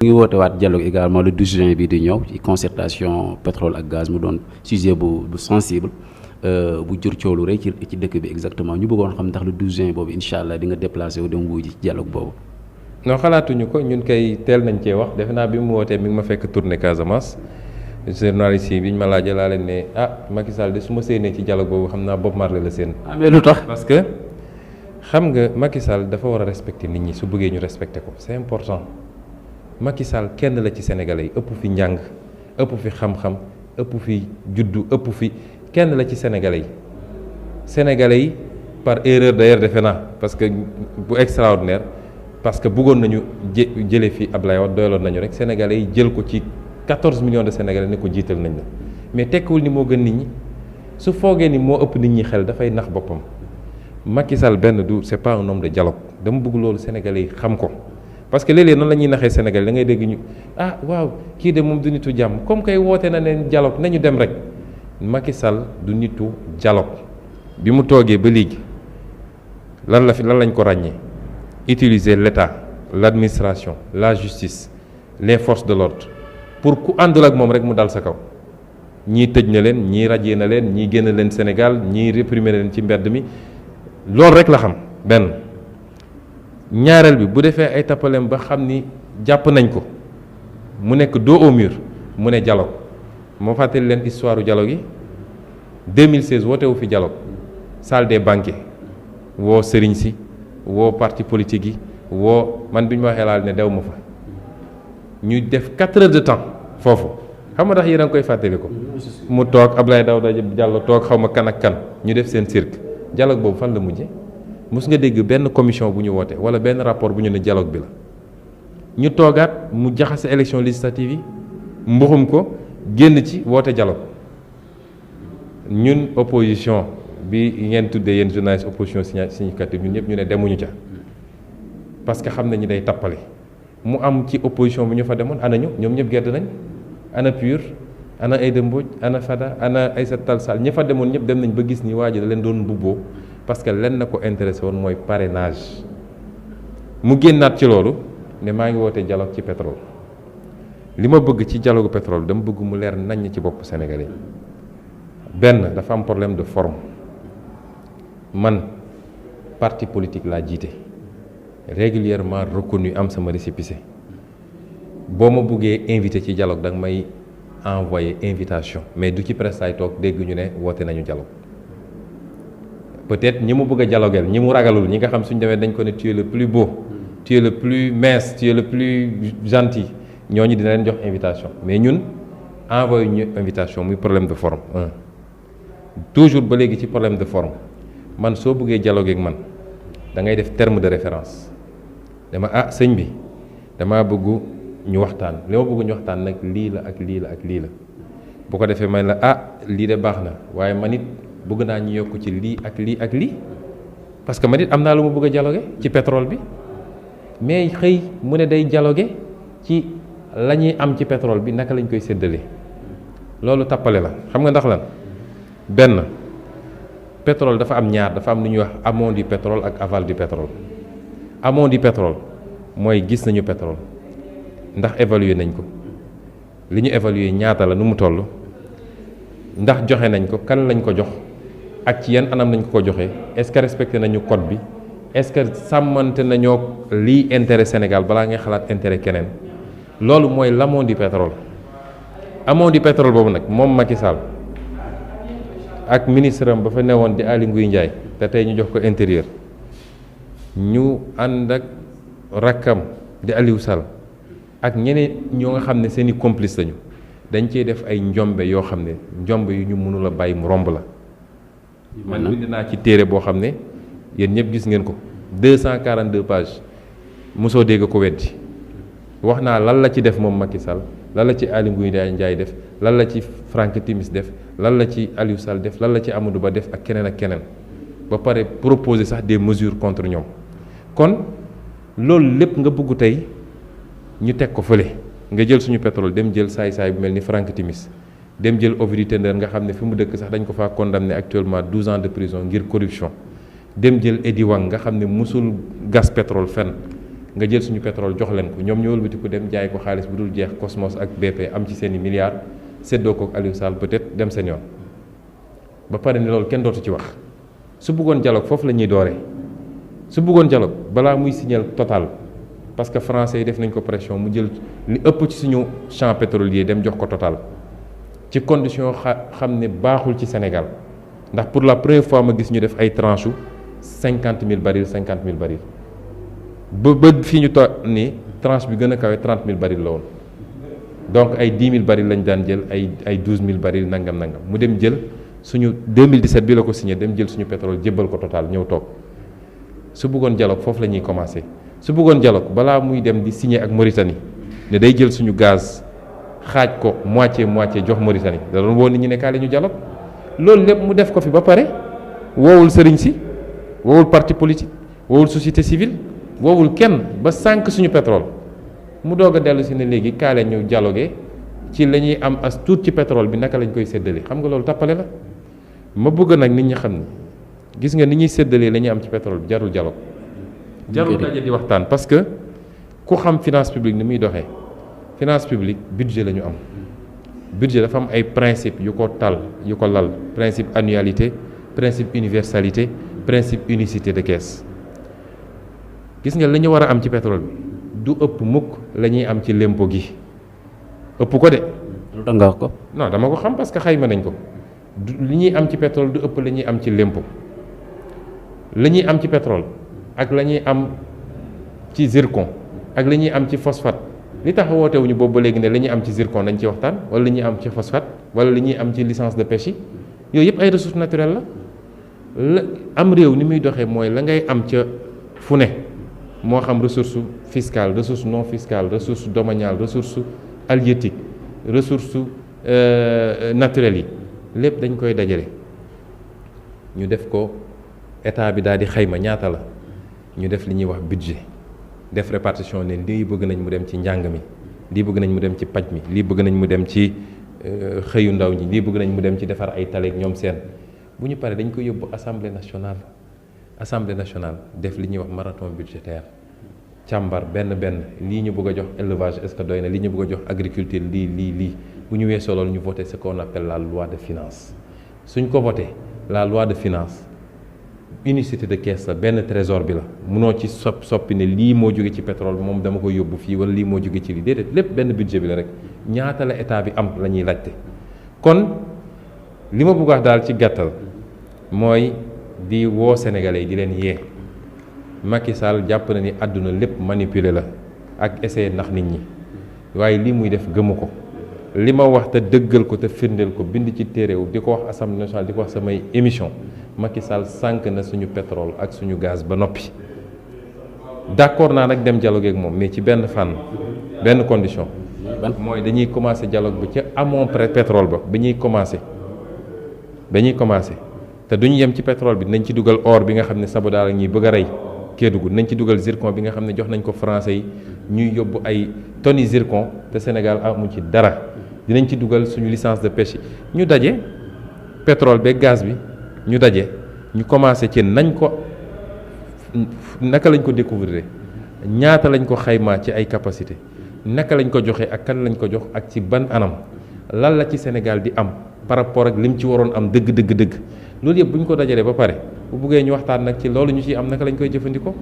ngi woote waat dialogue également le 12 juin bi di ñëw ci concertation pétrole ak gaz mu doon sujet bu sensible bu jur coow lu rëy ci dëkk bi exactement ñu bëggoon xam ndax le 12 juin boobu incha allah di nga déplacé wu dem wuy ji ci dialogue boobu. non xalaatuñu ko ñun kay teel nañ cee wax defe naa bi mu wootee mi ngi ma fekk tournée Casamance journaliste yi bi ñu ma laajee laa leen ne Macky Sall de su ma séenee ci dialogue boobu xam naa Bob Marley la seen. mais lu tax parce que xam nga Macky Sall dafa war a respecter nit ñi su bëggee ñu respecter ko c'est important Macky Sall kenn la ci sénégalais yi ëpp fi njàng ëpp fi xam-xam ëpp fi juddu ëpp fi kenn la ci sénégalais yi par erreur d'ailleurs defe naa parce que bu extraordinaire parce que bëggoon nañu jëlee fi Ablaye Wade doyloon nañu rek sénégalais yi jël ko ci 14 millions de sénégalais ne ko jiital nañ la mais tekkiwul ni moo gën nit ñi su foogee ni moo ëpp nit ñi xel dafay nax boppam Macky Sall benn du c'est pas un homme de dialogue dama bëgg loolu sénégalais yi xam ko parce que léeg-léeg noonu la ñuy naxee sénégalais da ngay dégg ñu waaw kii de moom du nitu jàmm comme kay woote na ne dialogue nañu dem rek Macky Sall du nitu dialogue bi mu toogee ba léegi lan lañ ko ràññee utiliser l'État l'administration la justice les forces de l'ordre pour ku àndul ak moom rek mu dal sa kaw ñii tëj na leen ñii rajee na leen ñii génn leen Sénégal ñii réprimer leen ci mbedd mi loolu rek la xam benn ñaareel bi bu defee ay tappaleem ba xam ni jàpp nañ ko mu nekk dos au mur mu ne dialogue moo fàttali leen histoire u dialogue yi 2016 woote wu fi dialogue salle des banquets woo sëriñ si woo parti politique yi woo man bi ñu ma waxee laal ne dew ma fa ñu def 4 heures de temps foofu xam nga tax yéen a ngi koy fàttali ko mu toog Abdoulaye Daouda Diallo toog xaw ma kan ak kan ñu def seen cirque dialogue boobu fan la mujje mos nga dégg benn commission bu ñu woote wala benn rapport bu ñu ne dialogue bi la ñu toogaat mu jaxase élection législative yi mbuxum ko génn ci woote dialogue ñun opposition bi ngeen tuddee yéen journaliste opposition significative ñun ñëpp ñu ne demuñu ca parce que xam nañu day tappale mu am ci opposition bi ñu fa demoon ana ñu ñoom ñëpp gedd nañ ana PUR ana Aïda Mbodj ana Fada ana Aïssata Tall Sall ñi fa demoon ñëpp dem nañ ba gis ni waa ji da leen doon mbubboo parce que len na ko intéressé woon mooy parrainage mu génnaat ci loolu ne maa ngi woote dialogue ci pétrole li ma bëgg ci dialogue pétrole dama bëgg mu leer naññ ci bopp Sénégalais benn dafa am problème de forme man parti politique laa jiite régulièrement reconnu am sama récépissé boo ma buggee invité ci dialogue da nga may envoyé invitation mais du ci presse ay toog dégg ñu ne woote nañu dialogue peut-être ñi mu bëgg a dialogueel ñi mu ragalul ñi nga xam suñ demee dañ ko ne tu es le plus beau tu es le plus mince tu es le plus gentil ñooñu dina leen jox invitation mais ñun envoyé ñu invitation muy problème de forme toujours ba léegi ci problème de forme man soo bëggee dialogue ak man da ngay def terme de référence dama sëñ bi damaa bëgg ñu waxtaan li ma bëgg ñu waxtaan nag lii la ak lii la ak lii la bu ko defee man la lii de baax na waaye man it bëgg naa ñu yokk ci lii ak lii ak lii parce que man it am naa lu ma bëgg a dialoguer ci pétrole bi mais xëy mu ne day dialoguer ci la ñuy am ci pétrole bi naka lañ koy séddalee loolu tappale la xam nga ndax lan benn pétrole dafa am ñaar dafa am lu ñuy wax amont du pétrole ak aval du pétrole amont du pétrole mooy gis nañu pétrole ndax évaluer nañ ko li ñu évaluer ñaata la nu mu toll ndax joxe nañ ko kan lañ ko jox ak ci yan anam lañ ko joxee est-ce que respecté nañu code bi est-ce que sàmmante nañoo lii intérêt Sénégal balaa ngay xalaat intérêt keneen loolu mooy l'amont du pétrole amont du pétrole boobu nag moom Macky Sall ak ministre am ba fa newoon di Aly Ngouille Ndiaye te tey ñu jox ko intérieur ñu ànd ak rakkam di Aliou Sall ak ñeneen ñoo nga xam ne seeni complice lañu dañ cee def ay njombe yoo xam ne njombe yu ñu mënula bàyyi mu romb la man bind naa ci téere boo xam ne yéen ñëpp gis ngeen ko 242 pages mosoo dégg ko weddi wax naa lan la ci def moom Macky Sall lan la ci Aly Ngouille Ndiaye def lan la ci Franck Timis def lan la ci Aliou Sall def lan la ci Amadou Ba def ak keneen ba pare proposer sax des mesures contre ñoom kon loolu lépp nga bëgg tey ñu teg ko fële nga jël suñu pétrole dem jël saay-saay bu mel ni Franck Timis dem jël Ovidiu Tendeur nga xam ne fi mu dëkk sax dañ ko faa condamné actuellement 12 ans de prison ngir corruption dem jël Edy Wang nga xam ne musul gas pétrole fenn nga jël suñu pétrole jox leen ko ñoom ñu wëlbatiku dem jaay ko xaalis bu dul jeex Cosmos ak BP am ci seeni milliards séddoo ko ak Aliou Sall peut-être dem seen yoon ba pare ni loolu kenn dootu ci wax. su bëggoon dialogue foofu la ñuy dooree su bëggoon dialogue balaa muy signal Total parce que français yi def nañ ko pression mu jël li ëpp ci suñu champ pétrolier dem jox ko Total ci condition xam ne baaxul ci Sénégal ndax pour la première fois ma gis ñu def ay tranches 50 000 barils 50 000 barils ba fii ñu toog ni tranche bi gën a kawe 30 000 barils la woon donc ay 10 000 barils lañ daan jël ay 12 000 barils nangam mu dem jël suñu 2017 bi la ko signé dem jël suñu pétrole jébbal ko Total ñëw toog su bëggoon dialogue foofu la ñuy commencé su bëggoon dialogue balaa muy dem di signé ak Mauritanie ne day jël suñu gaz xaaj ko moitié jox Mauritanie da doon woo nit ñi ne kaay la ñu dialogue loolu lépp mu def ko fi ba pare woowul sëriñ si woowul parti politique woowul société civile woowul kenn ba sànq suñu pétrole mu doog a dellu si ne léegi kaay la ñu dialogué ci la ñuy am as tuut ci pétrole bi naka lañ koy séddale xam nga loolu tappale la ma bëgg nag nit ñi xam ni gis nga ni ñuy séddalee la ñuy am ci pétrole bi jarul dialogue jarul daje di waxtaan parce que ku xam finance publique ni muy doxee finance publique budget la ñu am budget dafa am ay principe yu ko lal principe annualité principe universalité principe unicité de caisse gis nga la ñu war a am ci pétrole bi du ëpp mukk la ñuy am ci lempo gi ëpp ko de. lu tax nga wax ko. non dama ko xam parce que xayma nañ ko li ñuy am ci pétrole du ëpp la ñuy am ci lempo la ñuy am ci pétrole ak la ñuy am ci zircon ak la ñuy am ci phosphate li tax wootewuñu boobu ba léegi ne la ñuy am ci zircon nañ ci waxtaan wala li ñuy am ci phosphate wala li ñuy am ci licence de pêche yi yooyu yëpp ay ressources naturelles la am réew ni muy doxee mooy la ngay am ca fu ne moo xam ressource fiscale ressource non fiscale ressource domaniale ressource halieutique ressources naturelles yi lépp dañ koy dajale ñu def ko état bi daal di xayma ñaata la ñu def li ñuy wax budget def répartition ne lii bëgg nañ mu dem ci njàng mi lii bëgg nañ mu dem ci paj mi lii bëgg nañ mu dem ci xëyu ndaw ñi lii bëgg nañ mu dem ci defar ay taleeg ñoom seen bu ñu paree dañ koy yóbbu assemblée nationale def li ñuy wax marathon budgétaire càmbar benn lii ñu bëgg a jox élevage est-ce que doy na lii ñu bëgg a jox agriculture lii bu ñu weesoo loolu ñu voté ce qu'on appelle la loi de finance suñ ko voté la loi de finance unicité de caisse la benn trésor bi la munoo ci soppi ne lii moo jóge ci pétrole moom dama koy yóbbu fii wala lii moo jóge ci lii déedéet lépp benn budget bi la rek ñaata la état bi am la ñuy laajte kon li ma bëgg wax daal ci gàttal mooy di woo sénégalais yi di leen yee Macky Sall jàpp na ni àdduna lépp manipuler la ak essayer nax nit ñi waaye lii muy def gëmu ko li ma wax te dëggal ko te firndeel ko bind ci téeréew di ko wax assemblée nationale di ko wax samay émission Macky Sall sànq na suñu pétrole ak suñu gaz ba noppi d'accord naa nag dem dialogue ak moom mais ci benn fànn benn condition mooy dañuy commencer dialogue bi ca amont pétrole ba dañuy commencer te duñu yem ci pétrole bi nañ ci dugal or bi nga xam ne Sabodala ñuy bëgg a rey Kédougou nañ ci dugal zircon bi nga xam ne jox nañ ko français yi ñuy yóbbu ay tonnes zircon te Sénégal amu ci dara dinañ ci dugal suñu licence de pêche yi ñu daje pétrole beeg gaz bi ñu daje ñu commencé ci nañ ko naka lañ ko découvrir ñaata lañ ko xaymaa ci ay capacité naka lañ ko joxe ak kan lañ ko jox ak ci ban anam lan la ci Sénégal di am par rapport ak lim ci waroon am dëgg loolu yëpp bu ñu ko dajalee ba pare bu buggee ñu waxtaan nag ci loolu ñu ciy am naka lañ koy jëfandikoo.